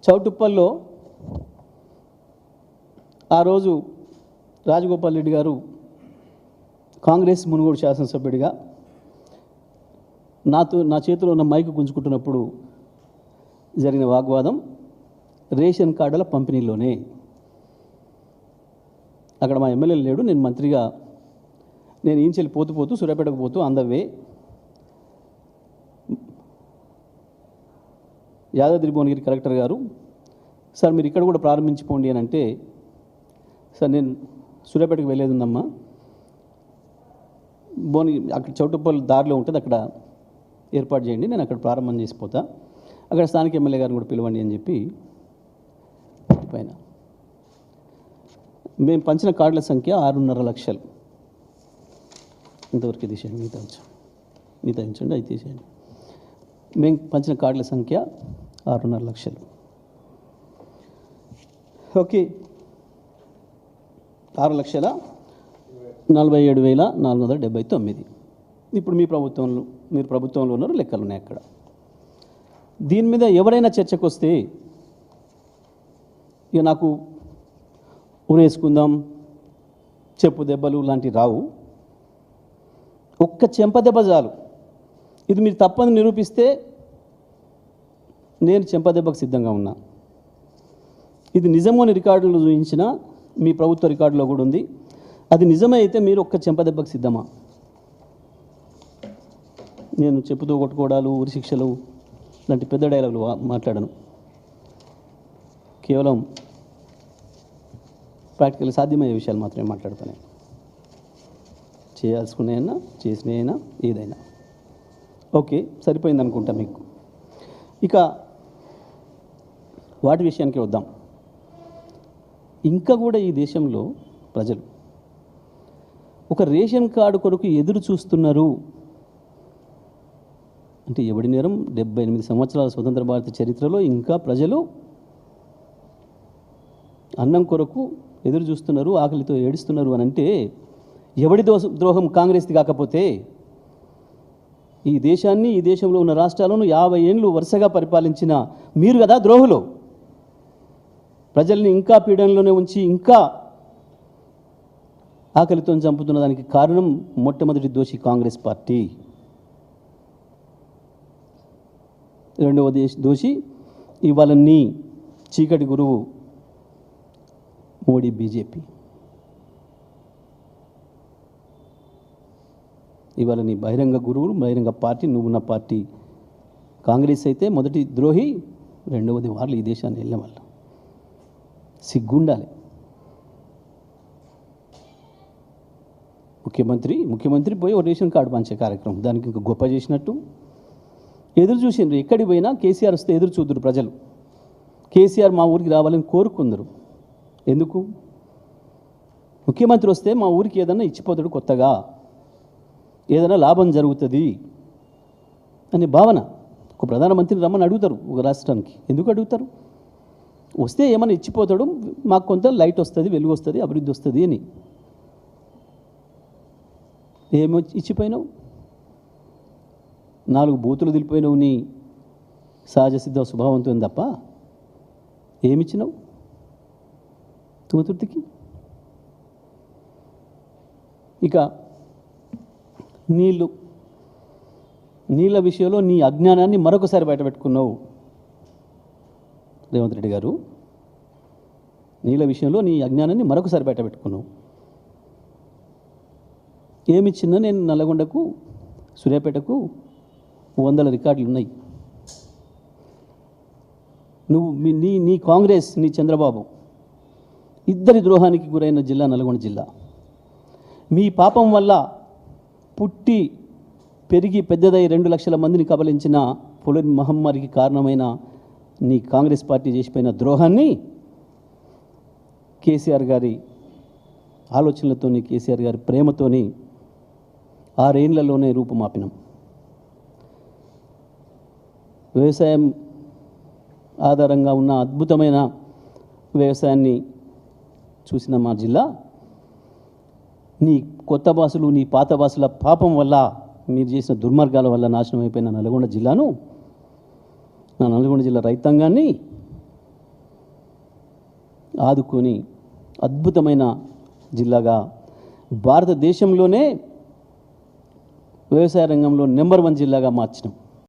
చౌటుప్పల్లో ఆ రోజు రాజగోపాల్ రెడ్డి గారు కాంగ్రెస్ మునుగోడు శాసనసభ్యుడిగా నా చేతిలో ఉన్న మైకు గుంజుకుంటున్నప్పుడు జరిగిన వాగ్వాదం రేషన్ కార్డుల పంపిణీలోనే. అక్కడ మా ఎమ్మెల్యే లేడు, నేను మంత్రిగా నేను ఈంచెల్లి పోతూ సూర్యాపేటకు పోతూ అందవే యాదాద్రి భువనగిరి కలెక్టర్ గారు, సార్ మీరు ఇక్కడ కూడా ప్రారంభించిపోండి అని అంటే, సార్ నేను సూర్యాపేటకు వెళ్ళేది ఉందమ్మా, భువనగిరి అక్కడ చౌటుప్పల్ దారిలో ఉంటుంది, అక్కడ ఏర్పాటు చేయండి, నేను అక్కడ ప్రారంభం చేసిపోతా, అక్కడ స్థానిక ఎమ్మెల్యే గారిని కూడా పిలవండి అని చెప్పి పైన మేము పంచిన కార్డుల సంఖ్య 6.5 లక్షలు. ఇంతవరకు తీసేయండి, మిగతా ఉంచండి, అది తీసేయండి. మేము పంచిన కార్డుల సంఖ్య 6.5 లక్షలు. ఓకే, 6,47,479. ఇప్పుడు మీరు ప్రభుత్వంలో ఉన్నారు, లెక్కలు ఉన్నాయి అక్కడ. దీని మీద ఎవరైనా చర్చకు వస్తే ఇక నాకు ఉరేసుకుందాం, చెప్పు దెబ్బలు లాంటివి రావు. ఒక్క చెంపదెబ్బ చాలు. ఇది మీరు తప్పని నిరూపిస్తే నేను చెంపదెబ్బకు సిద్ధంగా ఉన్నా. ఇది నిజమని రికార్డులు చూపించిన మీ ప్రభుత్వ రికార్డులో కూడా ఉంది. అది నిజమే అయితే మీరు ఒక్క చెంపదెబ్బకు సిద్ధమా? నేను చెప్పుతూ కొట్టుకోవడాలు, ఉరి శిక్షలు లాంటి పెద్ద డైలాగులు మాట్లాడను. కేవలం ప్రాక్టికల్ సాధ్యమయ్యే విషయాలు మాత్రమే మాట్లాడతాను. చేయాల్సుకున్నాయన్నా, చేసినాయైనా, ఏదైనా ఓకే, సరిపోయింది అనుకుంటా మీకు. ఇక వాటి విషయానికి వద్దాం. ఇంకా కూడా ఈ దేశంలో ప్రజలు ఒక రేషన్ కార్డు కొరకు ఎదురు చూస్తున్నారు అంటే ఎవడి నేరం? 78 సంవత్సరాల స్వతంత్ర భారత చరిత్రలో ఇంకా ప్రజలు అన్నం కొరకు ఎదురు చూస్తున్నారు, ఆకలితో ఏడుస్తున్నారు అని అంటే ఎవడి ద్రోహం కాంగ్రెస్ది కాకపోతే? ఈ దేశాన్ని, ఈ దేశంలో ఉన్న రాష్ట్రాలను 50 ఏళ్ళు వరుసగా పరిపాలించిన మీరు కదా ద్రోహులు. ప్రజల్ని ఇంకా పీడనలోనే ఉంచి ఇంకా ఆకలితో చంపుతున్న దానికి కారణం మొట్టమొదటి దోషి కాంగ్రెస్ పార్టీ. రెండవ దోషి ఇవాళ నీ చీకటి గురువు మోడీ, బీజేపీ. ఇవాళ నీ బహిరంగ గురువులు, బహిరంగ పార్టీ, నువ్వున్న పార్టీ కాంగ్రెస్ అయితే మొదటి ద్రోహి, రెండవది వాళ్ళు ఈ దేశాన్ని వెళ్ళిన వాళ్ళు. సిగ్గుండాలి. ముఖ్యమంత్రి పోయి ఒక రేషన్ కార్డు పంచే కార్యక్రమం, దానికి ఇంకా గొప్ప చేసినట్టు ఎదురు చూసిండ్రు. ఎక్కడికి పోయినా కేసీఆర్ వస్తే ఎదురు చూద్దరు ప్రజలు. కేసీఆర్ మా ఊరికి రావాలని కోరుకుందరు. ఎందుకు? ముఖ్యమంత్రి వస్తే మా ఊరికి ఏదన్నా ఇచ్చిపోతాడు, కొత్తగా ఏదైనా లాభం జరుగుతుంది అనే భావన. ఒక ప్రధానమంత్రిని రమ్మని అడుగుతారు ఒక రాష్ట్రానికి. ఎందుకు అడుగుతారు? వస్తే ఏమైనా ఇచ్చిపోతాడు, మాకు కొంత లైట్ వస్తుంది, వెలుగు వస్తుంది, అభివృద్ధి వస్తుంది అని. ఏమో ఇచ్చిపోయినావు? 4 బూతులు దిలిపోయినావు నీ సహజ సిద్ధ స్వభావంతో తప్ప ఏమిచ్చినావు తుమతుర్తికి? ఇక నీళ్ళ విషయంలో నీ అజ్ఞానాన్ని మరొకసారి బయటపెట్టుకున్నావు రేవంత్ రెడ్డి గారు. నీళ్ళ విషయంలో నీ అజ్ఞానాన్ని మరొకసారి బయటపెట్టుకున్నావు. ఏమిచ్చినా నేను నల్లగొండకు, సూర్యాపేటకు 100 రికార్డులు ఉన్నాయి. నువ్వు నీ కాంగ్రెస్, నీ చంద్రబాబు ఇద్దరి ద్రోహానికి గురైన జిల్లా నల్గొండ జిల్లా. మీ పాపం వల్ల పుట్టి పెరిగి పెద్దదై 2 లక్షల మందిని కబలించిన పొలిన్ మహమ్మారికి కారణమైన నీ కాంగ్రెస్ పార్టీ చేసిపోయిన ద్రోహాన్ని కేసీఆర్ గారి ఆలోచనలతోని, కేసీఆర్ గారి ప్రేమతోని 6 ఏళ్లలోనే రూపుమాపినాం. వ్యవసాయం ఆధారంగా ఉన్న అద్భుతమైన వ్యవసాయాన్ని చూసిన మా జిల్లా నీ కొత్త బాసులు, నీ పాత బాసుల పాపం వల్ల మీరు చేసిన దుర్మార్గాల వల్ల నాశనం అయిపోయిన నల్గొండ జిల్లాను, నా నల్గొండ జిల్లా రైతాంగాన్ని ఆదుకొని అద్భుతమైన జిల్లాగా భారతదేశంలోనే వ్యవసాయ రంగంలో నెంబర్ 1 జిల్లాగా మార్చినాం.